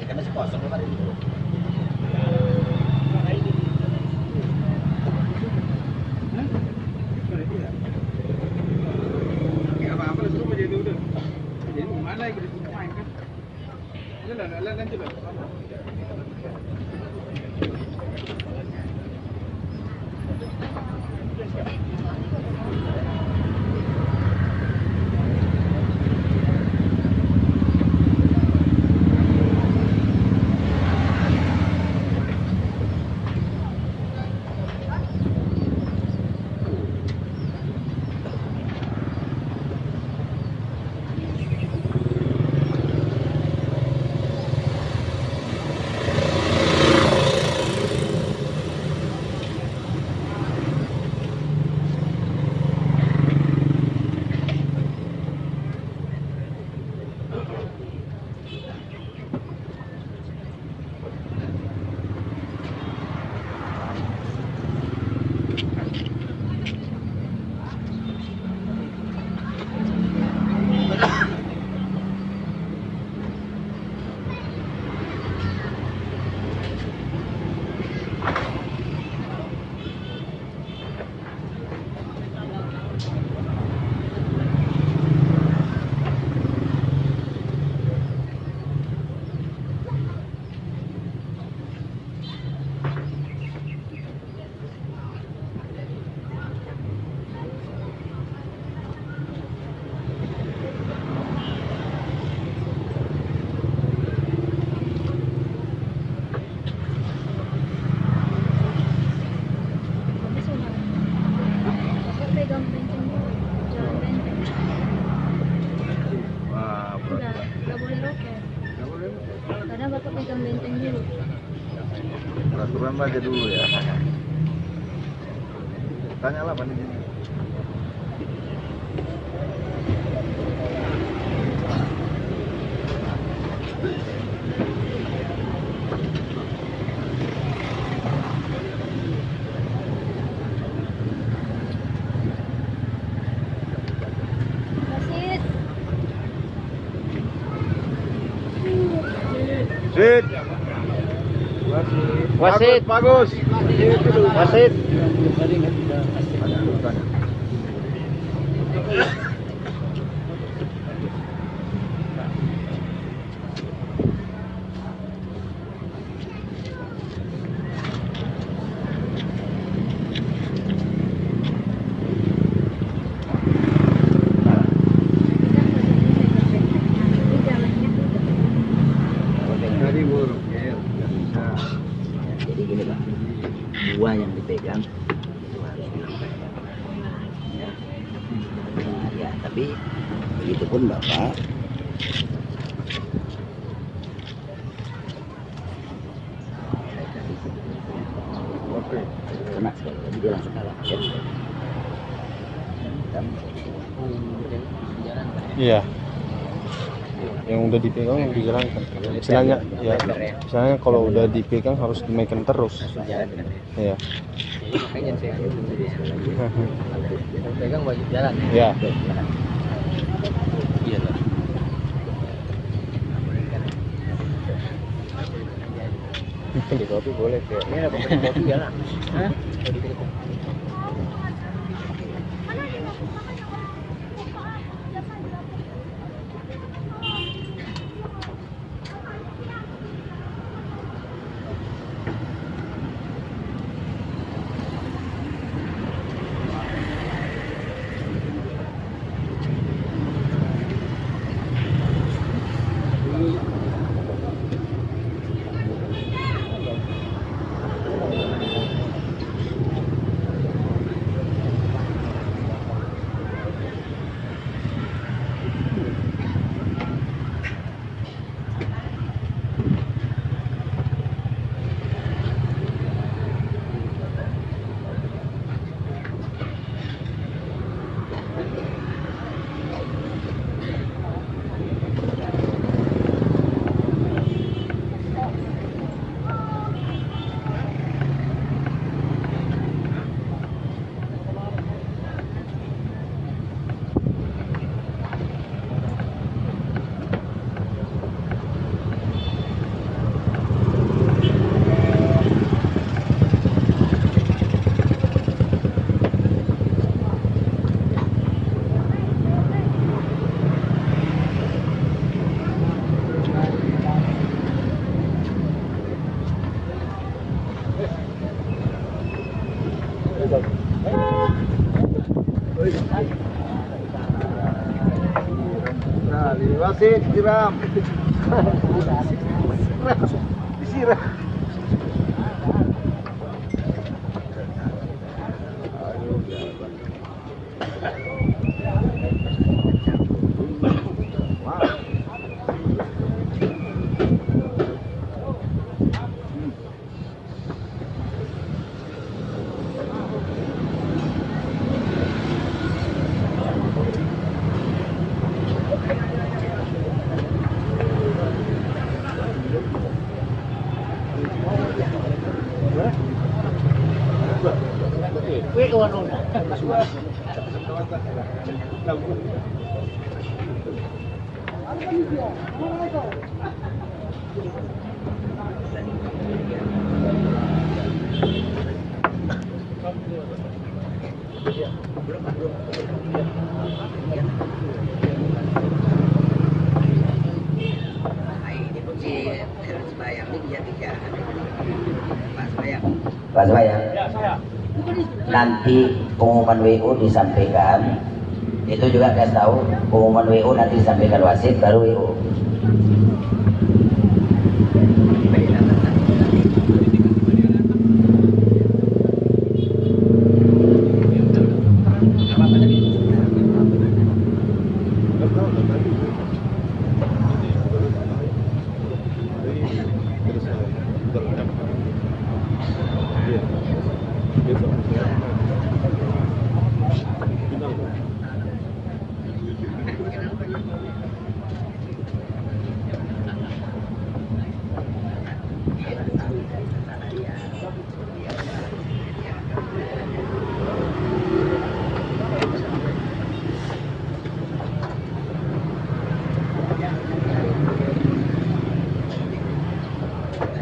Kita masih kosong Pak. Peraturan baca dulu ya. Tanyalah panitia. Sit. Wasit. Bagus. Wasit. Jadi gini Pak, dua yang dipegang itu harus dilakukan. Ya. Nah, ya, tapi begitu pun Bapak kena sekali lagi dia langsung kalah. Ya. Iya. Yang udah dipegang yang dijalankan. Istilahnya ya. Misalnya kalau udah dipegang harus dimainkan terus. Iya. Makanya saya pegang wajib jalan. Iya. Iya lah. Di kopi boleh ke. Ini ada kopi jalan. Hah? wasit siram. Disiram. Pak Sebayang, nanti pengumuman WO disampaikan, itu juga kasih tahu pengumuman WO nanti disampaikan wasit baru WO.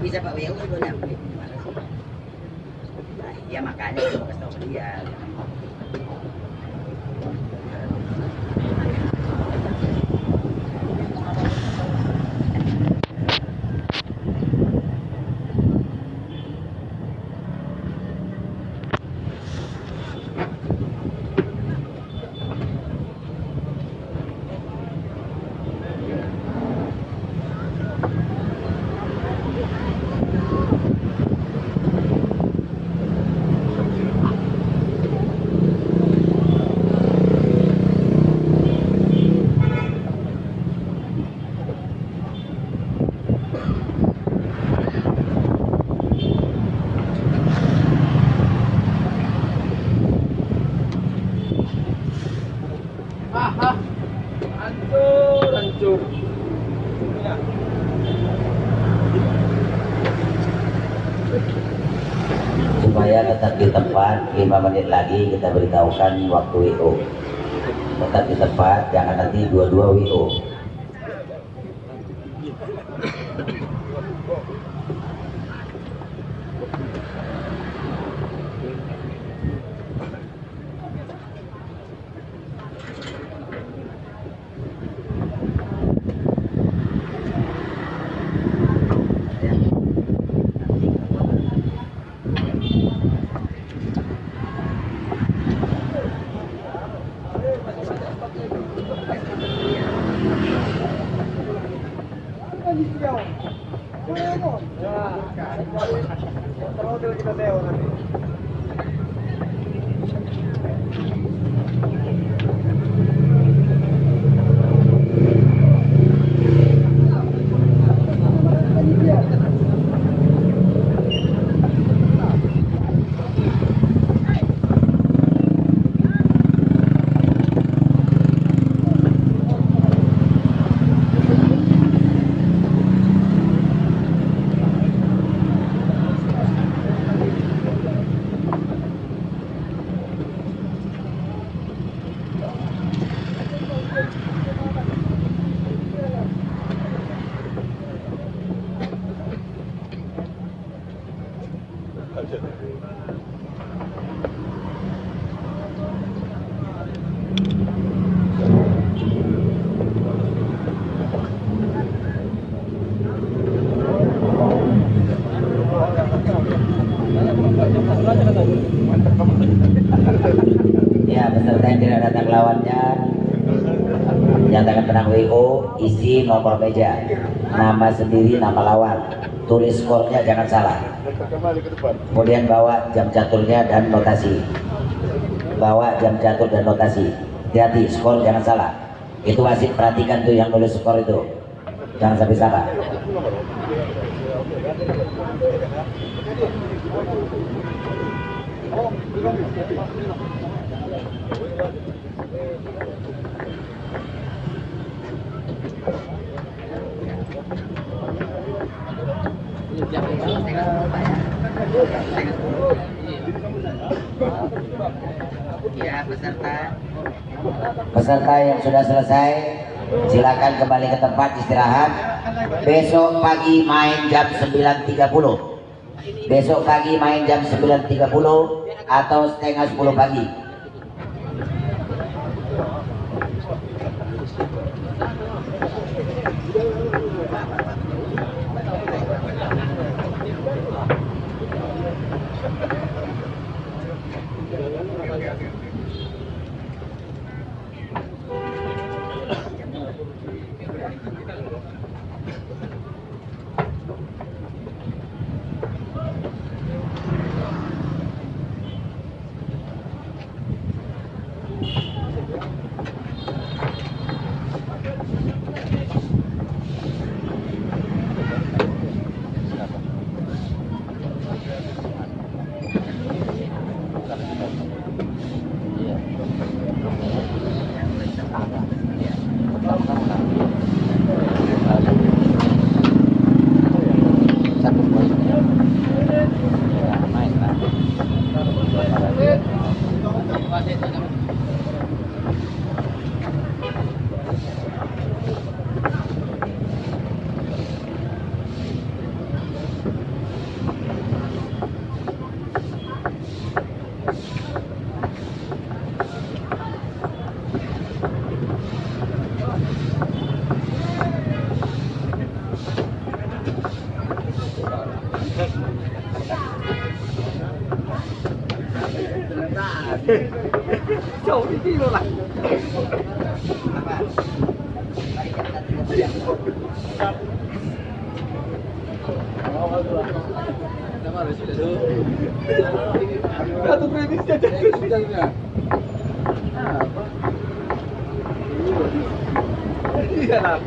Bisa Pak WO sebenarnya. Nah, ya makanya saya mau kasih tahu ke dia. Supaya tetap di tempat, 5 menit lagi kita beritahukan waktu WO. Tetap di tempat, jangan nanti dua-dua WO. Ya, peserta yang tidak datang lawannya Menyatakan menang WO, isi nomor meja, nama sendiri, nama lawan, tulis skornya jangan salah. Kembali ke depan. Kemudian bawa jam caturnya dan notasi. Bawa jam catur dan notasi. Hati-hati, skor jangan salah. Itu wasit perhatikan tuh yang nulis skor itu. Jangan sampai salah. Ya, Peserta yang sudah selesai silakan kembali ke tempat istirahat. Besok pagi main jam 9.30. Besok pagi main jam 9.30 atau setengah 10 pagi. Jauh ini loh lah. Satu premis jadinya. Iya lah.